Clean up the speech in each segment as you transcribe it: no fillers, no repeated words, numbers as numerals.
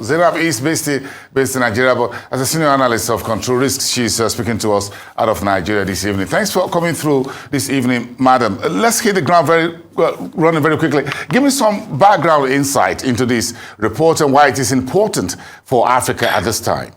Zainab is based in Nigeria, but as a senior analyst of control risks, she's speaking to us out of Nigeria this evening. Thanks for coming through this evening, madam. Let's hit the ground running very quickly. Give me some background insight into this report and why it is important for Africa at this time.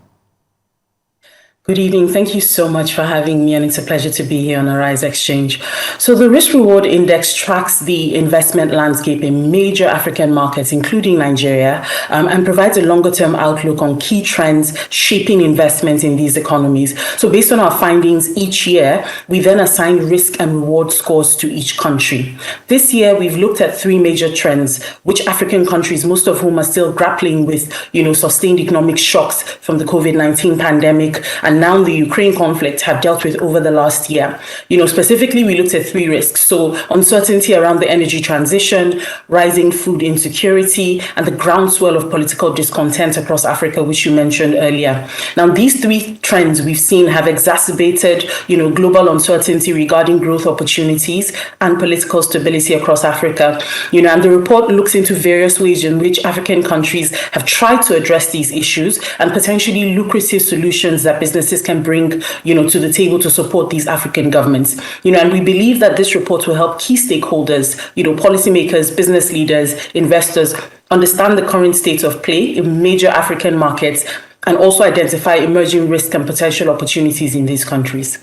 Good evening. Thank you so much for having me, and it's a pleasure to be here on ARRI's Exchange. So the Risk-Reward Index tracks the investment landscape in major African markets, including Nigeria, and provides a longer-term outlook on key trends shaping investment in these economies. So based on our findings each year, we then assign risk and reward scores to each country. This year, we've looked at three major trends, which African countries, most of whom are still grappling with, sustained economic shocks from the COVID-19 pandemic and now the Ukraine conflict, have dealt with over the last year. Specifically, we looked at three risks. So uncertainty around the energy transition, rising food insecurity, and the groundswell of political discontent across Africa, which you mentioned earlier. Now, these three trends we've seen have exacerbated, global uncertainty regarding growth opportunities and political stability across Africa. And the report looks into various ways in which African countries have tried to address these issues and potentially lucrative solutions that businesses can bring, to the table to support these African governments. And we believe that this report will help key stakeholders, policymakers, business leaders, investors, understand the current state of play in major African markets and also identify emerging risk and potential opportunities in these countries.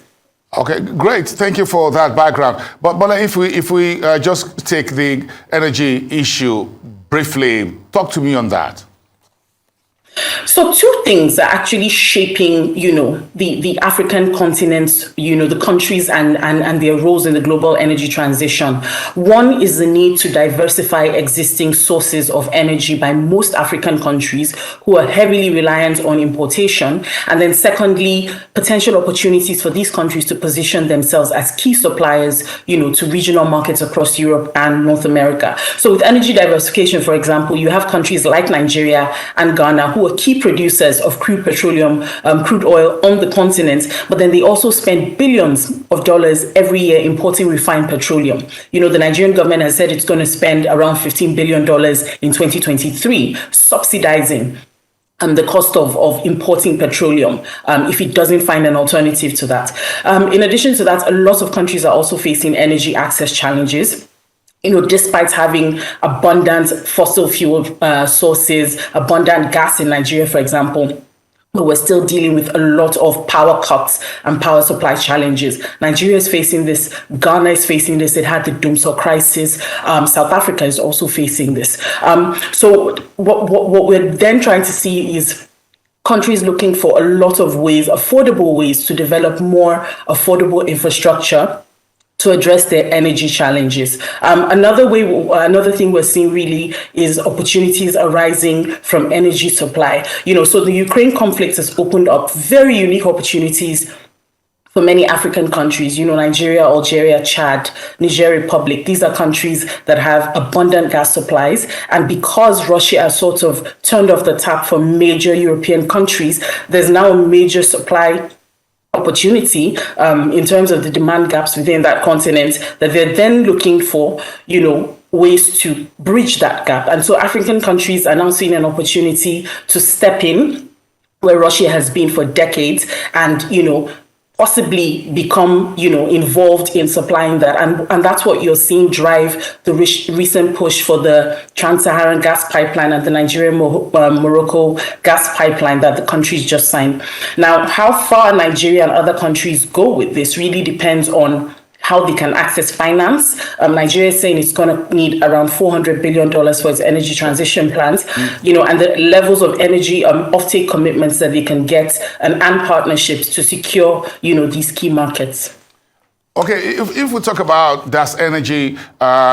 Okay, great. Thank you for that background. But if we just take the energy issue briefly, talk to me on that. So two things are actually shaping, the African continents, the countries and their roles in the global energy transition. One is the need to diversify existing sources of energy by most African countries who are heavily reliant on importation. And then secondly, potential opportunities for these countries to position themselves as key suppliers, to regional markets across Europe and North America. So with energy diversification, for example, you have countries like Nigeria and Ghana who are key producers of crude petroleum, crude oil on the continent, but then they also spend billions of dollars every year importing refined petroleum. The Nigerian government has said it's going to spend around $15 billion in 2023, subsidizing the cost of importing petroleum if it doesn't find an alternative to that. In addition to that, a lot of countries are also facing energy access challenges. Despite having abundant fossil fuel sources, abundant gas in Nigeria, for example, but we're still dealing with a lot of power cuts and power supply challenges. Nigeria is facing this. Ghana is facing this. It had the Doomsor crisis. South Africa is also facing this. So what we're then trying to see is countries looking for a lot of ways, affordable ways to develop more affordable infrastructure to address their energy challenges. Another thing we're seeing really is opportunities arising from energy supply. So the Ukraine conflict has opened up very unique opportunities for many African countries, Nigeria, Algeria, Chad, Niger Republic. These are countries that have abundant gas supplies. And because Russia has sort of turned off the tap for major European countries, there's now a major supply opportunity in terms of the demand gaps within that continent that they're then looking for, ways to bridge that gap. And so African countries are now seeing an opportunity to step in where Russia has been for decades and, possibly become, involved in supplying that. And that's what you're seeing drive the recent push for the Trans-Saharan gas pipeline and the Nigeria-Morocco gas pipeline that the countries just signed. Now, how far Nigeria and other countries go with this really depends on how they can access finance. Nigeria is saying it's going to need around $400 billion for its energy transition plans, and the levels of energy offtake commitments that they can get and partnerships to secure, these key markets. Okay, if we talk about gas energy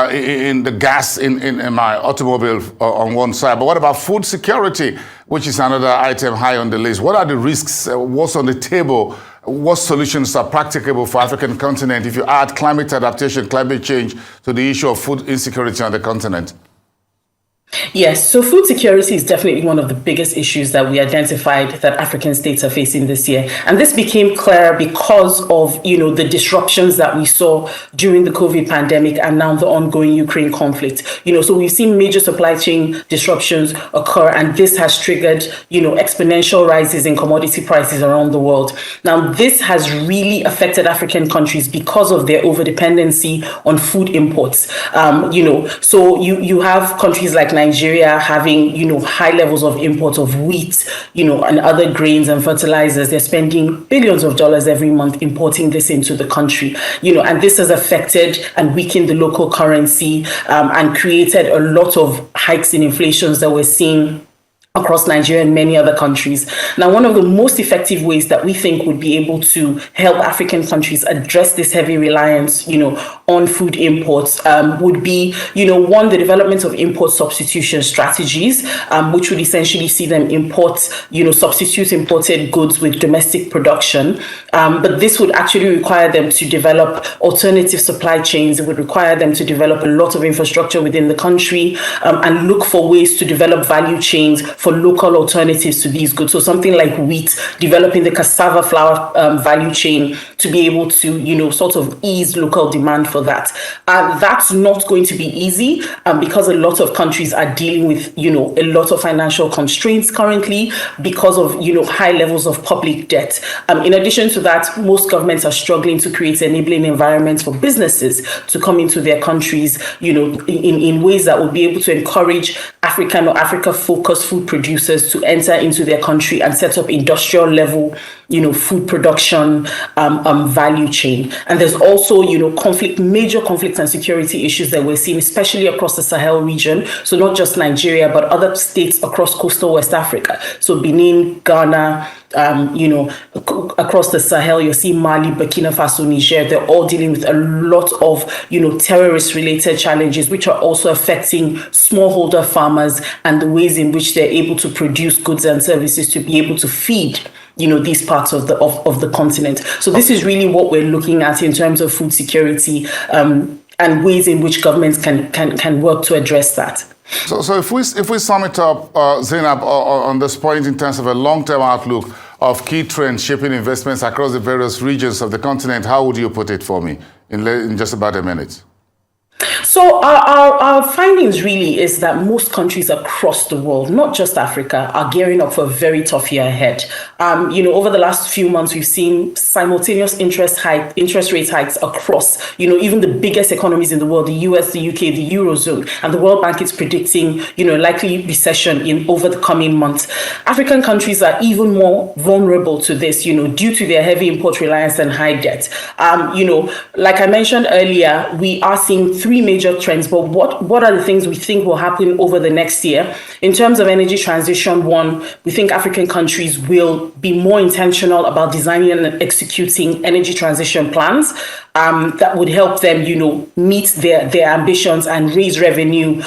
in the gas in my automobile on one side, but what about food security, which is another item high on the list? What are the risks? What's on the table? What solutions are practicable for African continent if you add climate adaptation, climate change to the issue of food insecurity on the continent? Yes, so food security is definitely one of the biggest issues that we identified that African states are facing this year. And this became clear because of, the disruptions that we saw during the COVID pandemic and now the ongoing Ukraine conflict. So we've seen major supply chain disruptions occur, and this has triggered, exponential rises in commodity prices around the world. Now, this has really affected African countries because of their overdependency on food imports. So you have countries like Nigeria having, high levels of imports of wheat, and other grains and fertilizers. They're spending billions of dollars every month importing this into the country, and this has affected and weakened the local currency, and created a lot of hikes in inflations that we're seeing across Nigeria and many other countries. Now, one of the most effective ways that we think would be able to help African countries address this heavy reliance, on food imports, would be, one, the development of import substitution strategies, which would essentially see them substitute imported goods with domestic production. But this would actually require them to develop alternative supply chains. It would require them to develop a lot of infrastructure within the country, and look for ways to develop value chains for local alternatives to these goods. So something like wheat, developing the cassava flour value chain to be able to, sort of ease local demand for that. That's not going to be easy, because a lot of countries are dealing with, a lot of financial constraints currently because of, high levels of public debt. In addition to that, most governments are struggling to create enabling environments for businesses to come into their countries, in ways that would be able to encourage African or Africa-focused food producers to enter into their country and set up industrial level, food production value chain. And there's also, major conflicts and security issues that we're seeing, especially across the Sahel region. So not just Nigeria, but other states across coastal West Africa. So Benin, Ghana, across the Sahel, you see Mali, Burkina Faso, Niger, they're all dealing with a lot of, terrorist-related challenges, which are also affecting smallholder farmers and the ways in which they're able to produce goods and services to be able to feed these parts of the continent. So this is really what we're looking at in terms of food security, and ways in which governments can work to address that. So if we sum it up, Zainab, on this point in terms of a long-term outlook of key trends shaping investments across the various regions of the continent, how would you put it for me in just about a minute? So our findings really is that most countries across the world, not just Africa, are gearing up for a very tough year ahead. Over the last few months, we've seen simultaneous interest rate hikes across, even the biggest economies in the world, the US, the UK, the Eurozone, and the World Bank is predicting, likely recession over the coming months. African countries are even more vulnerable to this, due to their heavy import reliance and high debt. Like I mentioned earlier, we are seeing three major trends, but what are the things we think will happen over the next year? In terms of energy transition, one, we think African countries will be more intentional about designing and executing energy transition plans that would help them, meet their ambitions and raise revenue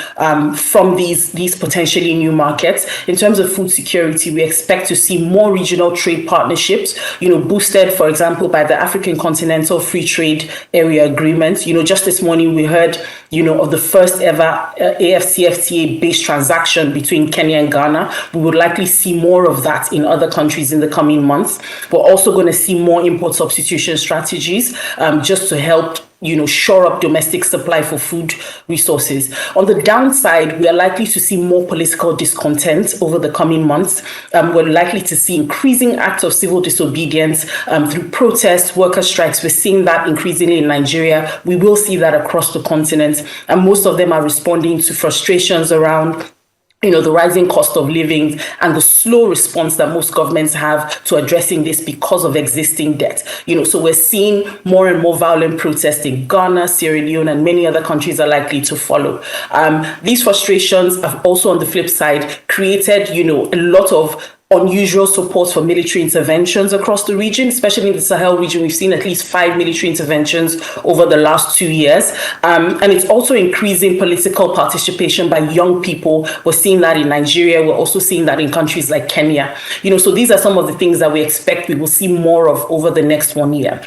from these potentially new markets. In terms of food security, we expect to see more regional trade partnerships, boosted, for example, by the African Continental Free Trade Area Agreement. Just this morning we heard, of the first ever AfCFTA-based transaction between Kenya and Ghana. We would likely see more of that in other countries in the coming months. We're also going to see more import substitution strategies, just to help shore up domestic supply for food resources. On the downside, we are likely to see more political discontent over the coming months. We're likely to see increasing acts of civil disobedience through protests, worker strikes. We're seeing that increasingly in Nigeria. We will see that across the continent. And most of them are responding to frustrations around the rising cost of living and the slow response that most governments have to addressing this because of existing debt. So we're seeing more and more violent protests in Ghana, Sierra Leone, and many other countries are likely to follow. These frustrations have also, on the flip side, created, a lot of unusual support for military interventions across the region, especially in the Sahel region. We've seen at least 5 military interventions over the last 2 years. And it's also increasing political participation by young people. We're seeing that in Nigeria. We're also seeing that in countries like Kenya. So these are some of the things that we expect we will see more of over the next 1 year.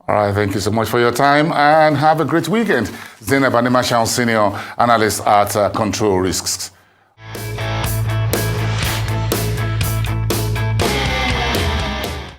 All right, thank you so much for your time and have a great weekend. Zainab Animashaun, Senior Analyst at Control Risks.